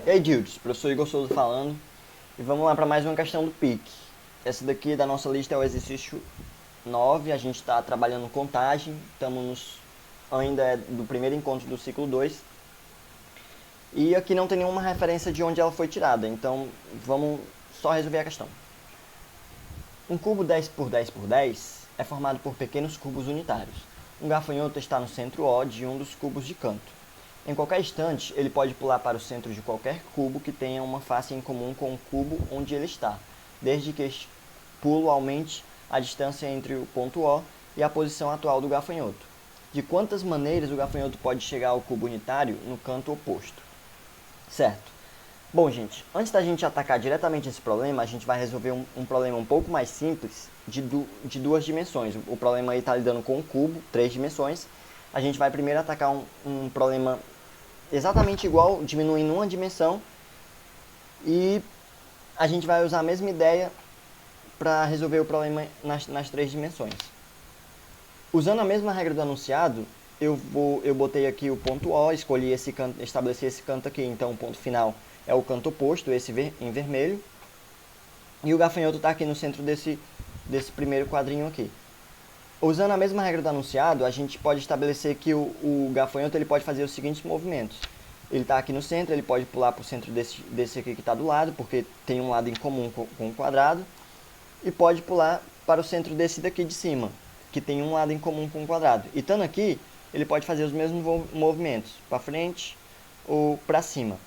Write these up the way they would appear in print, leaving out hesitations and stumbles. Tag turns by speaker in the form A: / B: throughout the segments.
A: E aí, Dildes, professor Igor Souza falando. E vamos lá para mais uma questão do PIC. Essa daqui da nossa lista é o exercício 9. A gente está trabalhando contagem. Ainda é do primeiro encontro do ciclo 2. E aqui não tem nenhuma referência de onde ela foi tirada. Então vamos só resolver a questão. Um cubo 10 por 10 por 10 é formado por pequenos cubos unitários. Um gafanhoto está no centro O de um dos cubos de canto. Em qualquer instante, ele pode pular para o centro de qualquer cubo que tenha uma face em comum com o cubo onde ele está, desde que este pulo aumente a distância entre o ponto O e a posição atual do gafanhoto. De quantas maneiras o gafanhoto pode chegar ao cubo unitário no canto oposto? Certo. Bom, gente, antes da gente atacar diretamente esse problema, a gente vai resolver um problema um pouco mais simples de duas dimensões. O problema aí está lidando com um cubo, 3 dimensões. A gente vai primeiro atacar um problema exatamente igual, diminuindo uma dimensão, e a gente vai usar a mesma ideia para resolver o problema nas 3 dimensões. Usando a mesma regra do anunciado, eu botei aqui o ponto O, escolhi esse canto, estabeleci esse canto aqui, então o ponto final é o canto oposto, esse em vermelho, e o gafanhoto está aqui no centro desse primeiro quadrinho aqui. Usando a mesma regra do anunciado, a gente pode estabelecer que o gafanhoto ele pode fazer os seguintes movimentos. Ele está aqui no centro, ele pode pular para o centro desse aqui que está do lado, porque tem um lado em comum com o quadrado, e pode pular para o centro desse daqui de cima, que tem um lado em comum com o quadrado. E estando aqui, ele pode fazer os mesmos movimentos, para frente ou para cima.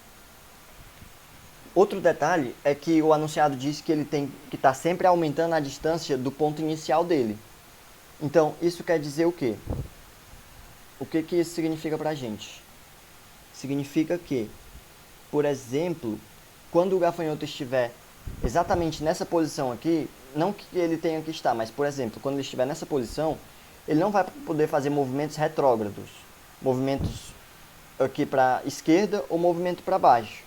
A: Outro detalhe é que o anunciado diz que ele tem que estar sempre aumentando a distância do ponto inicial dele. Então, isso quer dizer o quê? O que isso significa pra gente? Significa que, por exemplo, quando o gafanhoto estiver exatamente nessa posição aqui, não que ele tenha que estar, mas, por exemplo, quando ele estiver nessa posição, ele não vai poder fazer movimentos retrógrados, movimentos aqui para esquerda ou movimento para baixo,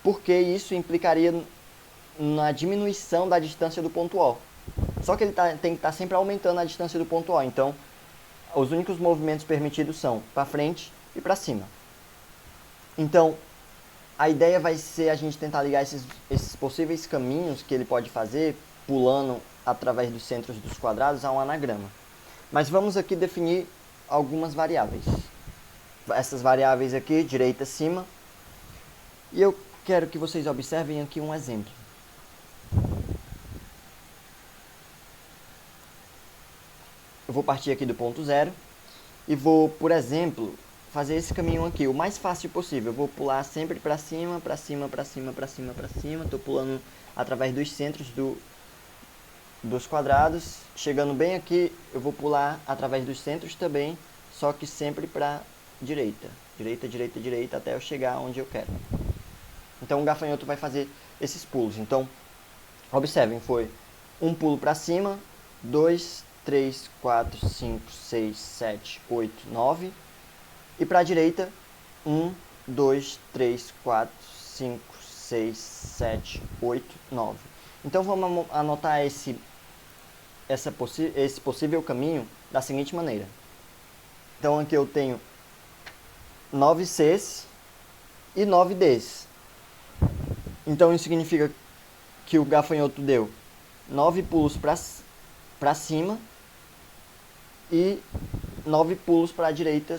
A: porque isso implicaria na diminuição da distância do ponto O. Só que ele tem que estar sempre aumentando a distância do ponto O. Então, os únicos movimentos permitidos são para frente e para cima. Então, a ideia vai ser a gente tentar ligar esses possíveis caminhos que ele pode fazer, pulando através dos centros dos quadrados, a um anagrama. Mas vamos aqui definir algumas variáveis. Essas variáveis aqui, direita, cima. E eu quero que vocês observem aqui um exemplo. Eu vou partir aqui do ponto zero e vou, por exemplo, fazer esse caminho aqui, o mais fácil possível. Eu vou pular sempre para cima, para cima, para cima, para cima, para cima. Estou pulando através dos centros dos quadrados. Chegando bem aqui, eu vou pular através dos centros também, só que sempre para direita. Direita, direita, direita, até eu chegar onde eu quero. Então o gafanhoto vai fazer esses pulos. Então, observem, foi um pulo para cima, 2, 3, 4, 5, 6, 7, 8, 9. E para a direita, 1, 2, 3, 4, 5, 6, 7, 8, 9. Então vamos anotar esse possível caminho da seguinte maneira. Então aqui eu tenho 9 Cs e 9 Ds. Então isso significa que o gafanhoto deu 9 pulos para cima e 9 pulos para a direita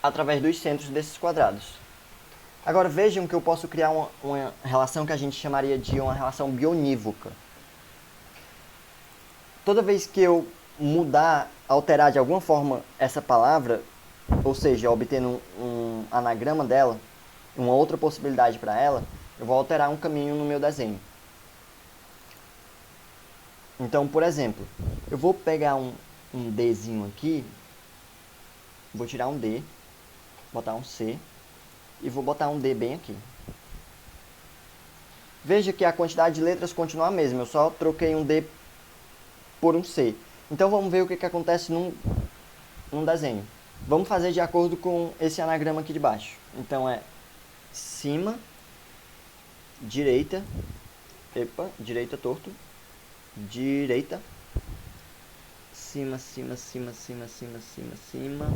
A: através dos centros desses quadrados. Agora vejam que eu posso criar uma relação que a gente chamaria de uma relação bionívoca. Toda vez que eu alterar de alguma forma essa palavra, ou seja, obtendo um anagrama dela, uma outra possibilidade para ela, eu vou alterar um caminho no meu desenho. Então, por exemplo, eu vou pegar um Dzinho aqui, vou tirar um D, botar um C e vou botar um D bem aqui. Veja que a quantidade de letras continua a mesma, eu só troquei um D por um C. Então vamos ver o que acontece num desenho. Vamos fazer de acordo com esse anagrama aqui de baixo. Então é cima, direita, direita torto, direita, cima, cima, cima, cima, cima, cima, cima.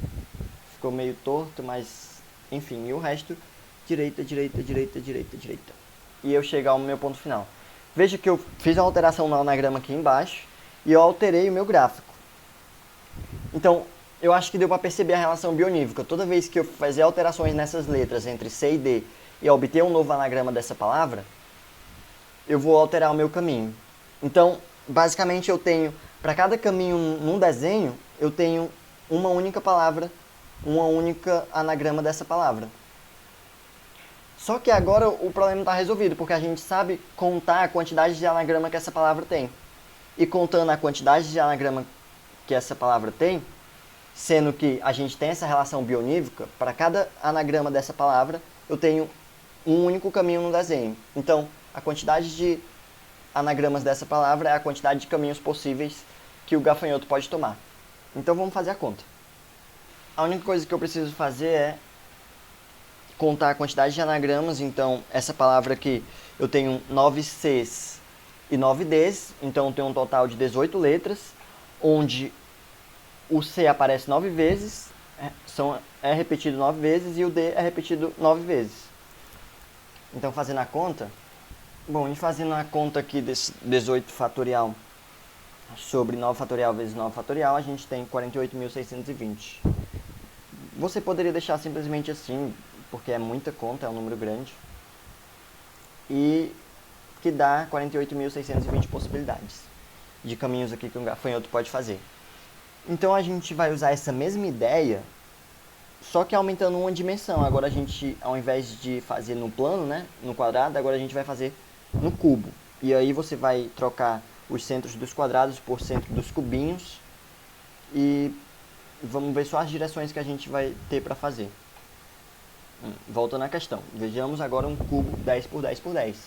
A: Ficou meio torto, mas enfim, e o resto direita, direita, direita, direita, direita. E eu chegar ao meu ponto final. Veja que eu fiz uma alteração no anagrama aqui embaixo e eu alterei o meu gráfico. Então, eu acho que deu para perceber a relação bionívoca. Toda vez que eu fazer alterações nessas letras entre C e D e obter um novo anagrama dessa palavra, eu vou alterar o meu caminho. Então, basicamente eu tenho, para cada caminho num desenho, eu tenho uma única palavra, uma única anagrama dessa palavra. Só que agora o problema está resolvido, porque a gente sabe contar a quantidade de anagrama que essa palavra tem. E contando a quantidade de anagrama que essa palavra tem, sendo que a gente tem essa relação bionívoca, para cada anagrama dessa palavra, eu tenho um único caminho no desenho. Então, a quantidade de anagramas dessa palavra é a quantidade de caminhos possíveis que o gafanhoto pode tomar. Então, vamos fazer a conta. A única coisa que eu preciso fazer é contar a quantidade de anagramas. Então, essa palavra aqui, eu tenho 9 Cs e 9 Ds, então eu tenho um total de 18 letras, onde o C aparece 9 vezes, é repetido 9 vezes, e o D é repetido 9 vezes. Então, fazendo a conta, em fazendo a conta aqui desse 18 fatorial sobre 9 fatorial vezes 9 fatorial, a gente tem 48.620. Você poderia deixar simplesmente assim, porque é muita conta, é um número grande, e que dá 48.620 possibilidades de caminhos aqui que um gafanhoto pode fazer. Então a gente vai usar essa mesma ideia, só que aumentando uma dimensão. Agora a gente, ao invés de fazer no plano, né, no quadrado, agora a gente vai fazer no cubo. E aí você vai trocar os centros dos quadrados por centro dos cubinhos e vamos ver só as direções que a gente vai ter para fazer. Voltando à questão, vejamos agora um cubo 10 por 10 por 10.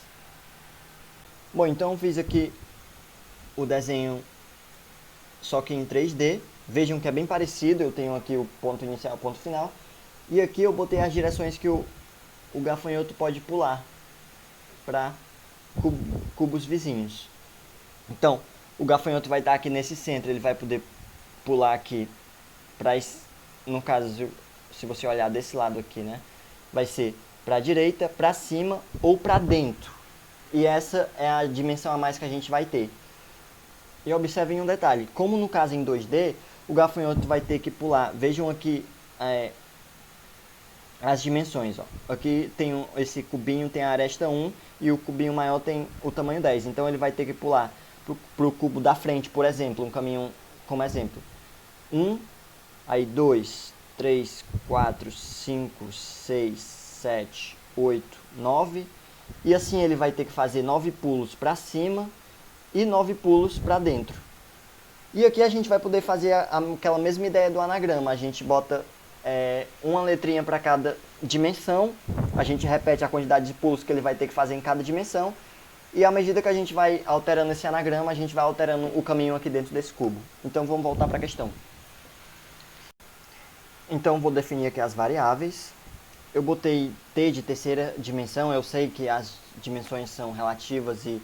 A: Bom, então eu fiz aqui o desenho só que em 3D. Vejam que é bem parecido, eu tenho aqui o ponto inicial e o ponto final. E aqui eu botei as direções que o gafanhoto pode pular para cubos vizinhos. Então, o gafanhoto vai estar aqui nesse centro, ele vai poder pular aqui para, no caso, se você olhar desse lado aqui, né, vai ser para a direita, para cima ou para dentro. E essa é a dimensão a mais que a gente vai ter. E observem um detalhe, como no caso em 2D, o gafanhoto vai ter que pular. Vejam aqui as dimensões. Ó. Aqui tem esse cubinho tem a aresta 1 e o cubinho maior tem o tamanho 10. Então ele vai ter que pular para o cubo da frente, por exemplo, um caminho como exemplo. 1, aí 2, 3, 4, 5, 6, 7, 8, 9. E assim ele vai ter que fazer 9 pulos para cima e 9 pulos para dentro. E aqui a gente vai poder fazer aquela mesma ideia do anagrama. A gente bota uma letrinha para cada dimensão, a gente repete a quantidade de pulos que ele vai ter que fazer em cada dimensão, e à medida que a gente vai alterando esse anagrama, a gente vai alterando o caminho aqui dentro desse cubo. Então vamos voltar para a questão. Então vou definir aqui as variáveis. Eu botei t de terceira dimensão, eu sei que as dimensões são relativas e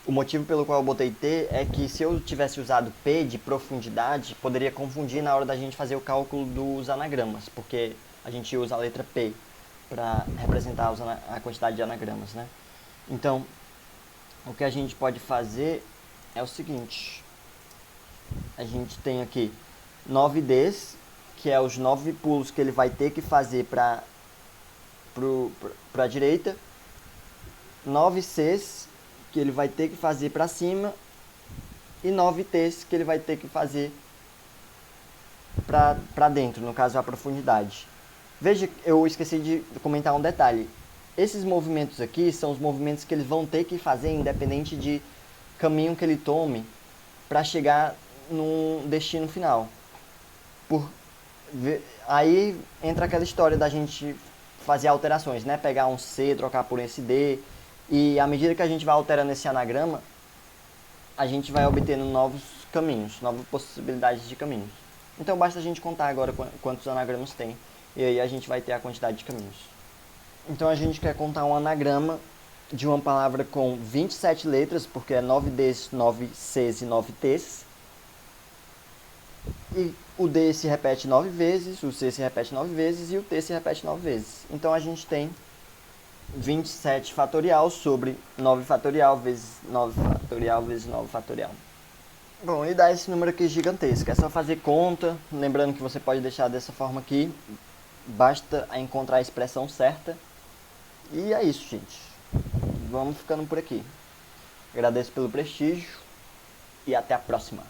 A: o motivo pelo qual eu botei t é que se eu tivesse usado p de profundidade, poderia confundir na hora da gente fazer o cálculo dos anagramas, porque a gente usa a letra p para representar a quantidade de anagramas, né? Então, o que a gente pode fazer é o seguinte. A gente tem aqui 9 Ds, que é os 9 pulos que ele vai ter que fazer para a direita, 9 Cs que ele vai ter que fazer para cima e 9 T's que ele vai ter que fazer para dentro, no caso a profundidade. Veja, eu esqueci de comentar um detalhe. Esses movimentos aqui são os movimentos que eles vão ter que fazer independente de caminho que ele tome para chegar no destino final. Aí entra aquela história da gente fazer alterações, né? Pegar um C, trocar por esse D. E à medida que a gente vai alterando esse anagrama, a gente vai obtendo novos caminhos, novas possibilidades de caminhos. Então basta a gente contar agora quantos anagramas tem. E aí a gente vai ter a quantidade de caminhos. Então a gente quer contar um anagrama de uma palavra com 27 letras, porque é 9 Ds, 9 Cs e 9 Ts. E o D se repete 9 vezes, o C se repete 9 vezes e o T se repete 9 vezes. Então a gente tem 27 fatorial sobre 9 fatorial vezes 9 fatorial vezes 9 fatorial. Bom, e dá esse número aqui gigantesco. É só fazer conta, lembrando que você pode deixar dessa forma aqui. Basta encontrar a expressão certa. E é isso, gente. Vamos ficando por aqui. Agradeço pelo prestígio e até a próxima.